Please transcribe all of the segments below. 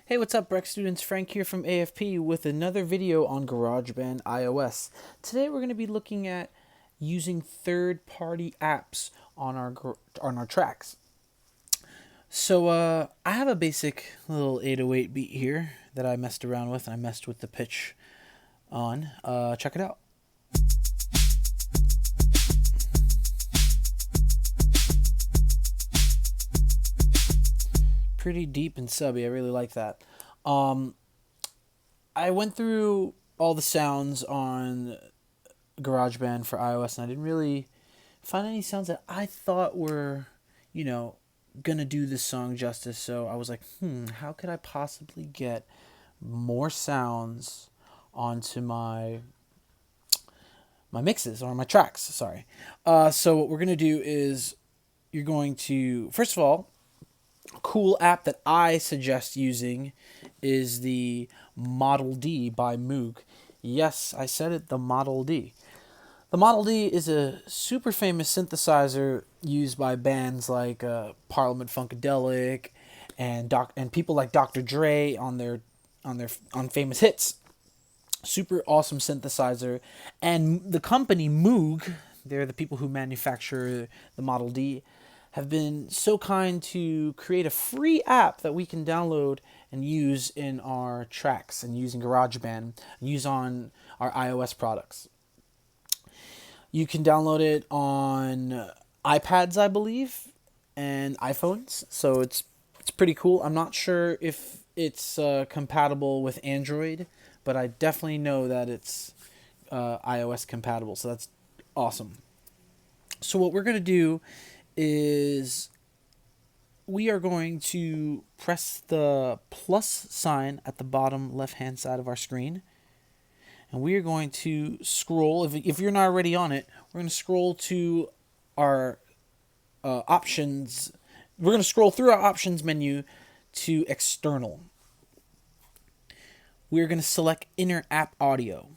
Hey, what's up, Breck students? Frank here from AFP with another video on GarageBand iOS. Today we're going to be looking at using third-party apps on our tracks. So I have a basic little 808 beat here that I messed around with, and I messed with the pitch on. Check it out. Pretty deep and subby. I really like that. I went through all the sounds on GarageBand for iOS, and I didn't really find any sounds that I thought were, gonna do this song justice. So I was like, how could I possibly get more sounds onto my mixes or my tracks? Sorry. So what we're gonna do is you're going to, first of all, cool app that I suggest using is the Model D by Moog. Yes, I said it, the Model D. The Model D is a super famous synthesizer used by bands like Parliament Funkadelic and people like Dr. Dre on famous hits. Super awesome synthesizer, and the company Moog, they're the people who manufacture the Model D, have been so kind to create a free app that we can download and use in our tracks and use in GarageBand and use on our iOS products. You can download it on iPads, I believe, and iPhones, so it's pretty cool. I'm not sure if it's compatible with Android, but I definitely know that it's iOS compatible, so that's awesome. So what we're going to do is we are going to press the plus sign at the bottom left hand side of our screen, and we are going to scroll. If you're not already on it, we're going to scroll to our options. We're going to scroll through our options menu to external. We're going to select inner app audio.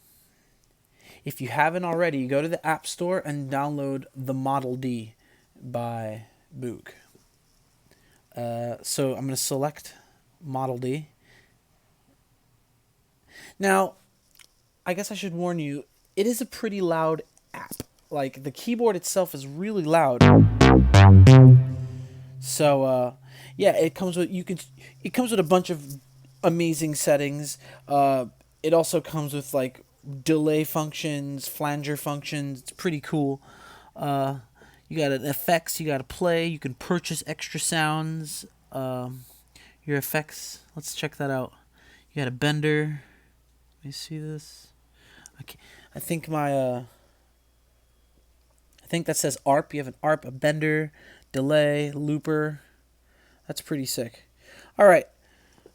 If you haven't already, go to the App Store and download the Model D by Moog. So I'm going to select Model D. Now, I guess I should warn you, it is a pretty loud app. Like, the keyboard itself is really loud. So yeah, it comes with a bunch of amazing settings. It also comes with like delay functions, flanger functions. It's pretty cool. You got an effects, you got a play, you can purchase extra sounds. Your effects, let's check that out. You got a bender. Let me see this. I think that says ARP. You have an ARP, a bender, delay, looper. That's pretty sick. All right.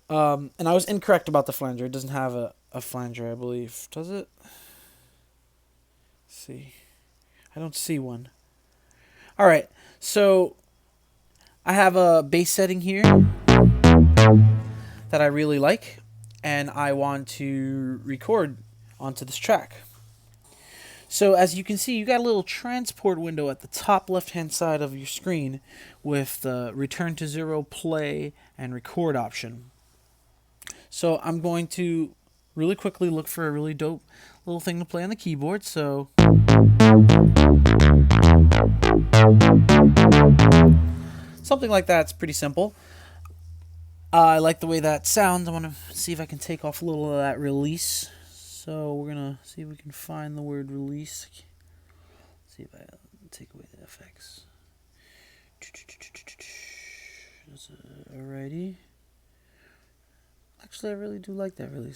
And I was incorrect about the flanger. It doesn't have a flanger, I believe. Does it? Let's see. I don't see one. All right, so I have a bass setting here that I really like, and I want to record onto this track. So as you can see, you got a little transport window at the top left-hand side of your screen with the return to zero, play, and record option. So I'm going to really quickly look for a really dope little thing to play on the keyboard. So something like that's pretty simple. I like the way that sounds. I want to see if I can take off a little of that release. So we're going to see if we can find the word release. See if I take away the effects. Alrighty. Actually, I really do like that release.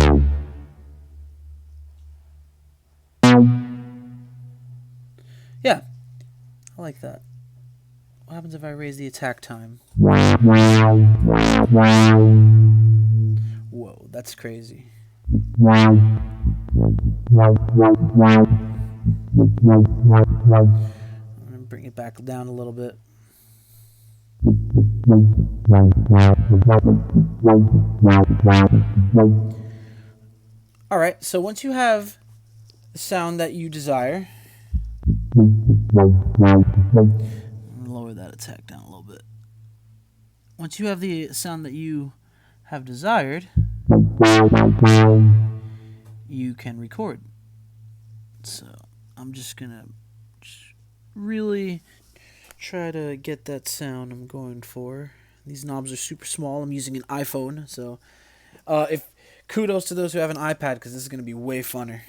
Yeah, I like that. What happens if I raise the attack time? Whoa, that's crazy. I'm gonna bring it back down a little bit. Alright, so once you have the sound that you desire, lower that attack down a little bit. Once you have the sound that you have desired, you can record. So I'm just gonna really try to get that sound I'm going for. These knobs are super small. I'm using an iPhone, so if kudos to those who have an iPad, because this is gonna be way funner.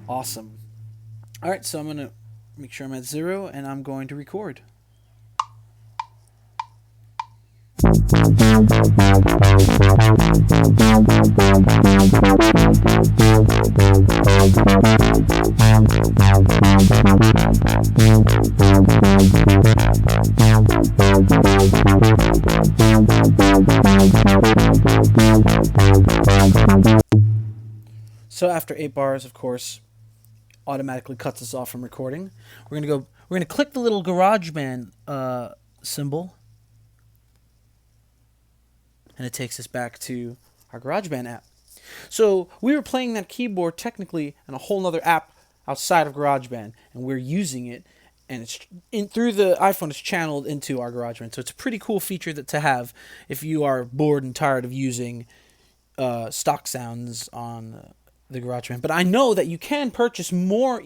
Awesome. All right, so I'm gonna make sure I'm at 0, and I'm going to record. So after 8 bars, of course, automatically cuts us off from recording. We're gonna click the little GarageBand symbol, and it takes us back to our GarageBand app. So we were playing that keyboard technically in a whole nother app outside of GarageBand, and we're using it, and it's through the iPhone. It's channeled into our GarageBand. So it's a pretty cool feature to have if you are bored and tired of using stock sounds on the GarageBand. But I know that you can purchase more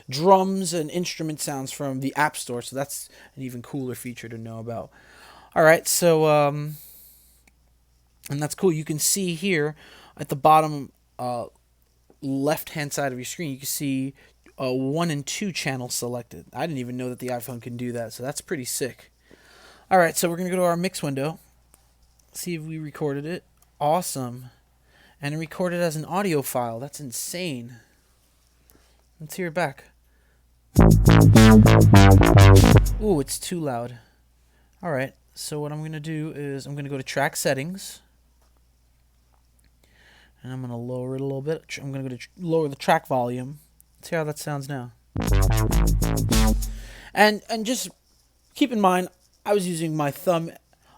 drums and instrument sounds from the App Store, so that's an even cooler feature to know about. All right, so and that's cool. You can see here at the bottom left-hand side of your screen, you can see 1 and 2 channels selected. I didn't even know that the iPhone can do that, so that's pretty sick. All right, so we're going to go to our mix window, see if we recorded it. Awesome. And it recorded as an audio file. That's insane. Let's hear it back. Ooh, it's too loud. All right, so what I'm going to do is I'm going to go to track settings. And I'm going to lower it a little bit. I'm going to go to lower the track volume. Let's hear how that sounds now. And just keep in mind, I was using my thumb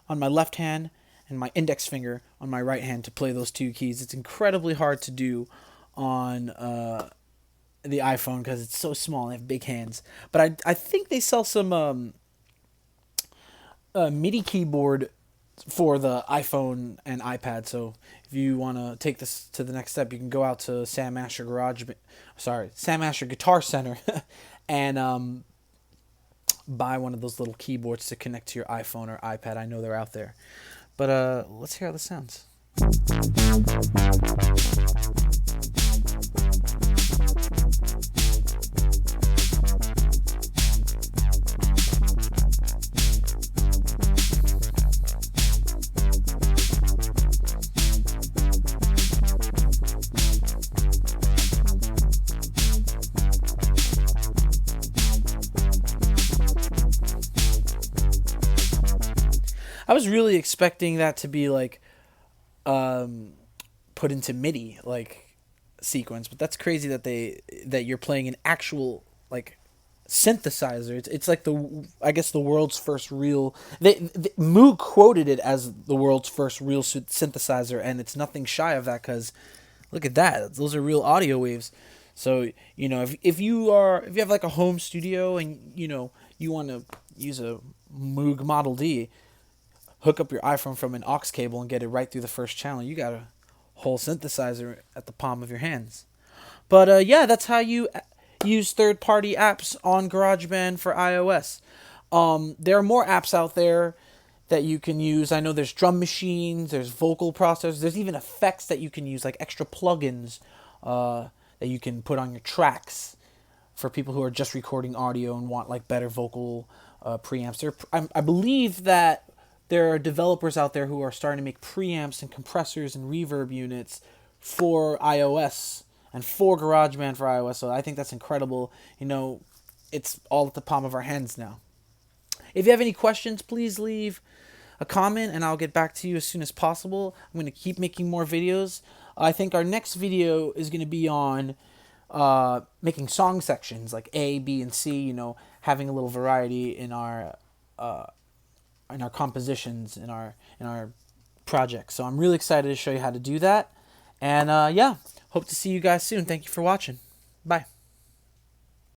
on my left hand and my index finger on my right hand to play those 2 keys. It's incredibly hard to do on the iPhone because it's so small and I have big hands. But I think they sell some MIDI keyboard for the iPhone and iPad. So if you want to take this to the next step, you can go out to Sam Asher Guitar Center and buy one of those little keyboards to connect to your iPhone or iPad. I know they're out there. But let's hear how this sounds. I was really expecting that to be like put into MIDI like sequence, but that's crazy that you're playing an actual like synthesizer. It's like the world's first real. Moog quoted it as the world's first real synthesizer, and it's nothing shy of that because look at that. Those are real audio waves. So if you have like a home studio and you want to use a Moog Model D, hook up your iPhone from an aux cable and get it right through the first channel. You got a whole synthesizer at the palm of your hands. But yeah, that's how you use third-party apps on GarageBand for iOS. There are more apps out there that you can use. I know there's drum machines, there's vocal processors, there's even effects that you can use, like extra plugins that you can put on your tracks for people who are just recording audio and want like better vocal preamps. I believe that there are developers out there who are starting to make preamps and compressors and reverb units for iOS and for GarageBand for iOS. So I think that's incredible. It's all at the palm of our hands now. If you have any questions, please leave a comment and I'll get back to you as soon as possible. I'm going to keep making more videos. I think our next video is going to be on making song sections like A, B, and C, having a little variety in our compositions, in our projects. So I'm really excited to show you how to do that. And yeah, hope to see you guys soon. Thank you for watching. Bye.